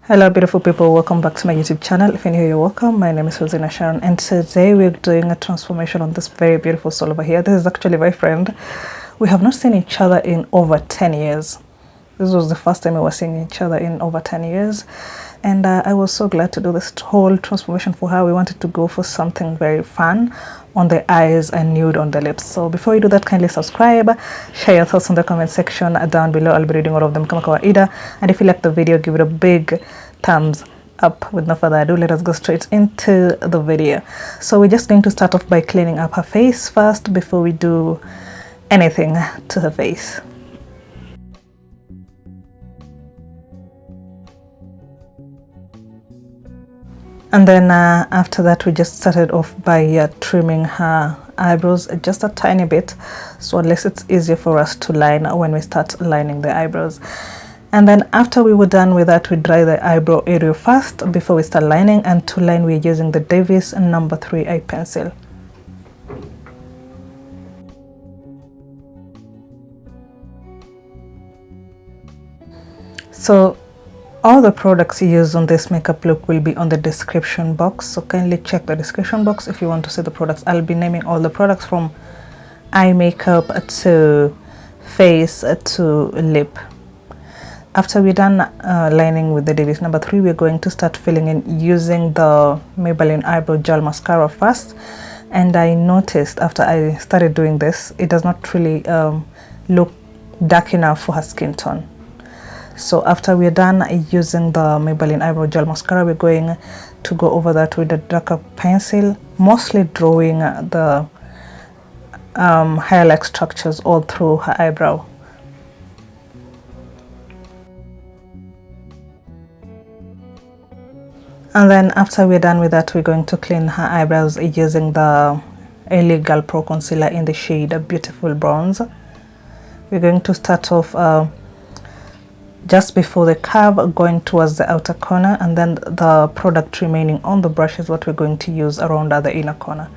Hello beautiful people, welcome back to my YouTube channel. If you're new, you're welcome. My name is Sharon, and today we're doing a transformation on this very beautiful soul over here. This is actually my friend. We have not seen each other in over 10 years. This was the first time we were seeing each other in over 10 years, and I was so glad to do this whole transformation for her. We wanted to go for something very fun on the eyes and nude on the lips. So before you do that, kindly subscribe, share your thoughts in the comment section down below. I'll be reading all of them kama kawaida, and if you like the video, give it a big thumbs up. With no further ado, let us go straight into the video. So we're just going to start off by cleaning up her face first before we do anything to her face. And then after that, we just started off by trimming her eyebrows just a tiny bit, so at least it's easier for us to line when we start lining the eyebrows. And then after we were done with that, we dry the eyebrow area first before we start lining, and to line we're using the Davy's number 3 eye pencil. So all the products used on this makeup look will be on the description box, so kindly check the description box if you want to see the products. I'll be naming all the products from eye makeup to face to lip. After we're done lining with the Davy's number 3, we're going to start filling in using the Maybelline eyebrow gel mascara first. And I noticed after I started doing this, it does not really look dark enough for her skin tone. So after we're done using the Maybelline eyebrow gel mascara, we're going to go over that with a darker pencil, mostly drawing the hair-like structures all through her eyebrow. And then after we're done with that, we're going to clean her eyebrows using the Illegal Pro Concealer in the shade Beautiful Bronze. We're going to start off just before the curve, going towards the outer corner, and then the product remaining on the brush is what we're going to use around the inner corner.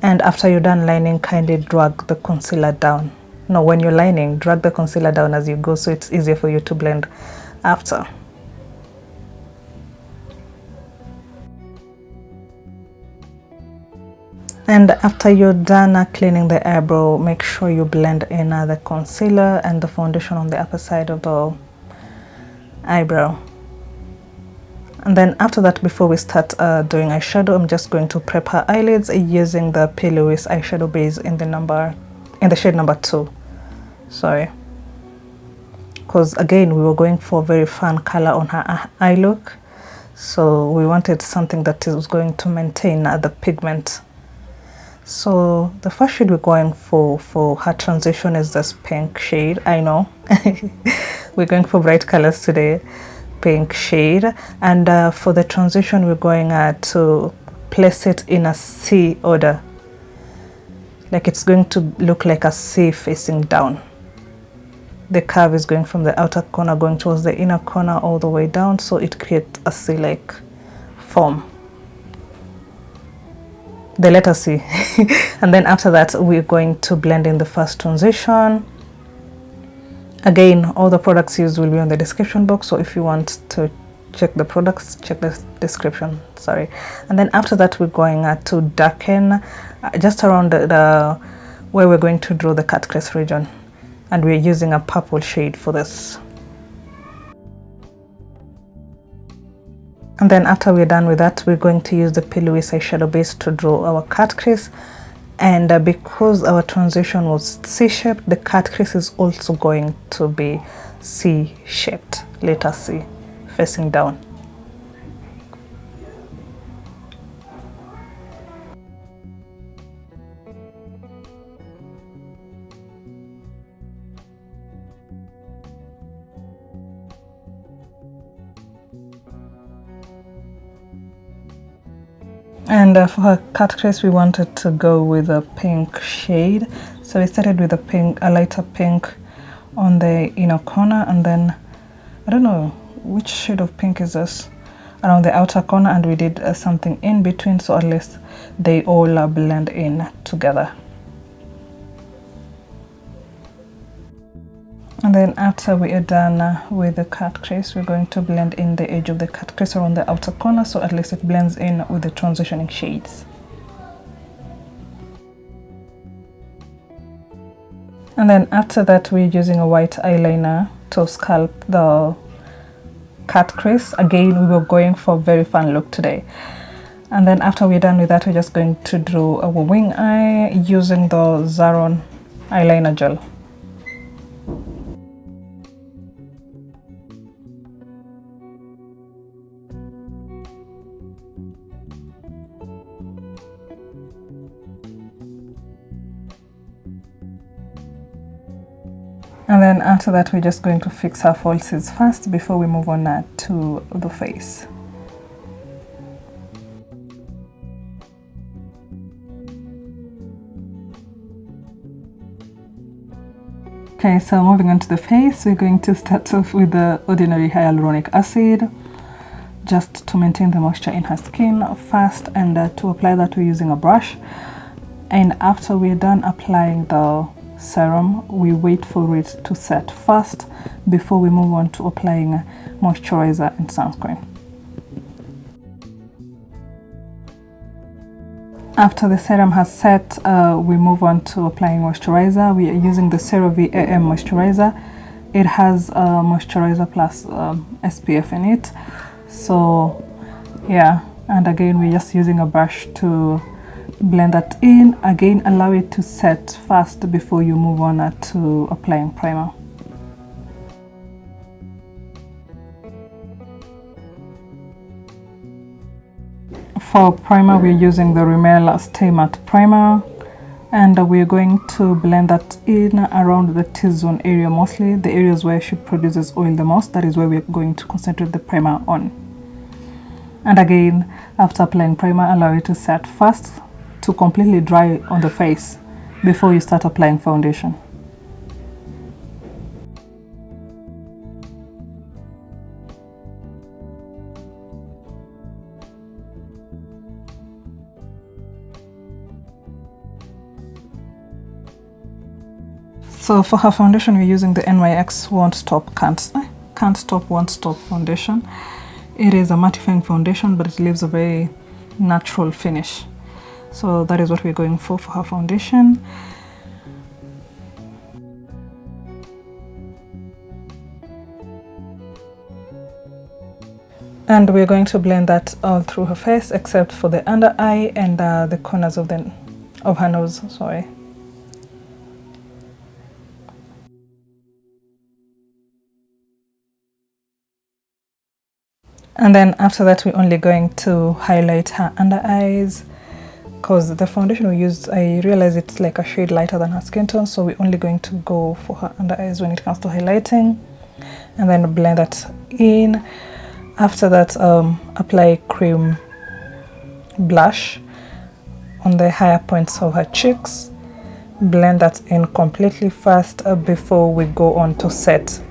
And after you're done lining, kindly drag the concealer down. No, when you're lining, drag the concealer down as you go, so it's easier for you to blend after. And after you're done cleaning the eyebrow, make sure you blend in the concealer and the foundation on the upper side of the eyebrow. And then after that, before we start doing eyeshadow, I'm just going to prep her eyelids using the Plouise eyeshadow base in the shade number 2. Sorry, because again we were going for a very fun color on her eye look, so we wanted something that is going to maintain the pigment. So the first shade we're going for her transition is this pink shade. I know we're going for bright colors today. Pink shade. And for the transition, we're going to place it in a C order, like it's going to look like a C facing down. The curve is going from the outer corner going towards the inner corner all the way down, so it creates a C-like form, the letter C. And then after that, we're going to blend in the first transition. Again, all the products used will be on the description box, so if you want to check the products, check the description. Sorry. And then after that, we're going to darken just around the where we're going to draw the cut crease region, and we're using a purple shade for this. And then after we're done with that, we're going to use the Plouise eyeshadow base to draw our cut crease. And because our transition was C-shaped, the cut crease is also going to be C-shaped, letter C, facing down. And for her cut crease, we wanted to go with a pink shade, so we started with a lighter pink on the inner corner, and then I don't know which shade of pink is this, around the outer corner, and we did something in between, so at least they all blend in together. And then after we are done with the cut crease, we're going to blend in the edge of the cut crease around the outer corner, so at least it blends in with the transitioning shades. And then after that, we're using a white eyeliner to sculpt the cut crease. Again, we were going for a very fun look today. And then after we're done with that, we're just going to draw our wing eye using the Zaron eyeliner gel. And then after that, we're just going to fix our falsies first before we move on to the face. Okay, so moving on to the face, we're going to start off with the ordinary hyaluronic acid, just to maintain the moisture in her skin first, and to apply that we're using a brush. And after we're done applying the serum, we wait for it to set first before we move on to applying moisturizer and sunscreen. After the serum has set, we move on to applying moisturizer. We are using the Cerave AM moisturizer. It has moisturizer plus SPF in it. So yeah, and again we're just using a brush to blend that in. Again, allow it to set first before you move on to applying primer. For primer, we're using the Rimmel Stay Matte Primer, and we're going to blend that in around the T-zone area, mostly the areas where she produces oil the most. That is where we're going to concentrate the primer on. And again, after applying primer, allow it to set first to completely dry on the face before you start applying foundation. So for her foundation, we're using the NYX Won't Stop Can't Stop Won't Stop foundation. It is a mattifying foundation, but it leaves a very natural finish. So that is what we're going for her foundation. And we're going to blend that all through her face, except for the under eye and the corners of her nose, sorry. And then after that, we're only going to highlight her under eyes, because the foundation we used, I realize it's like a shade lighter than her skin tone, so we're only going to go for her under eyes when it comes to highlighting, and then blend that in. After that, apply cream blush on the higher points of her cheeks. Blend that in completely first before we go on to set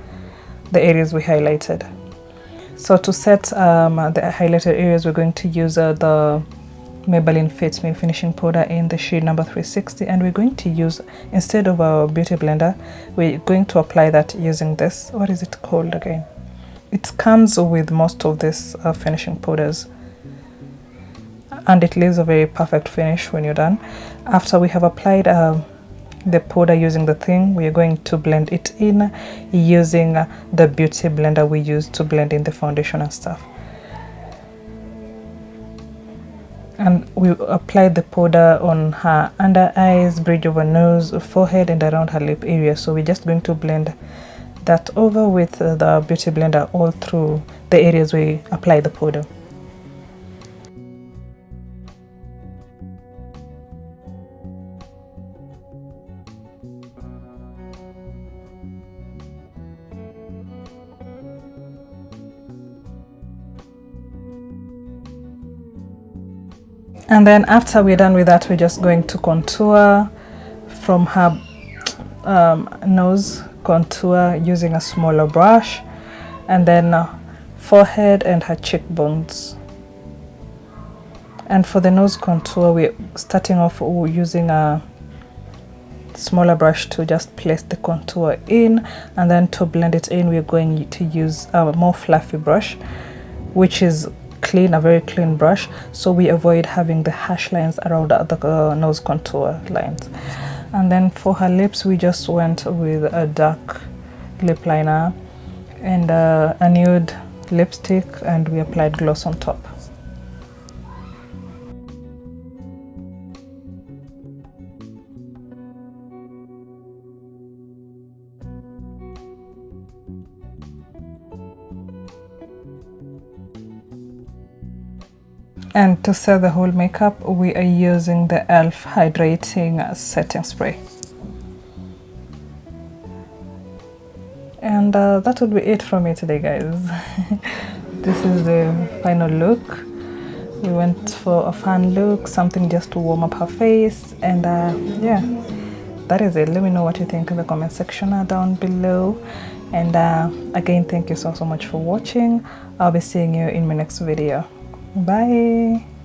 the areas we highlighted. So to set the highlighted areas, we're going to use the Maybelline Fits Me finishing powder in the shade number 360, and we're going to use, instead of our beauty blender, we're going to apply that using this, what is it called again? It comes with most of this finishing powders, and it leaves a very perfect finish when you're done. After we have applied the powder using the thing, we are going to blend it in using the beauty blender we use to blend in the foundation and stuff. And we applied the powder on her under eyes, bridge of her nose, forehead, and around her lip area. So we're just going to blend that over with the beauty blender all through the areas we apply the powder. And then after we're done with that, we're just going to contour from her nose, contour using a smaller brush, and then forehead and her cheekbones. And for the nose contour, we're starting off using a smaller brush to just place the contour in, and then to blend it in we're going to use a more fluffy brush, which is clean, a very clean brush, so we avoid having the harsh lines around the nose contour lines. And then for her lips we just went with a dark lip liner and a nude lipstick, and we applied gloss on top. And to set the whole makeup, we are using the e.l.f. Hydrating Setting Spray. And that would be it from me today, guys. This is the final look. We went for a fun look, something just to warm up her face, and yeah, that is it. Let me know what you think in the comment section down below. And again, thank you so much for watching. I'll be seeing you in my next video. Bye.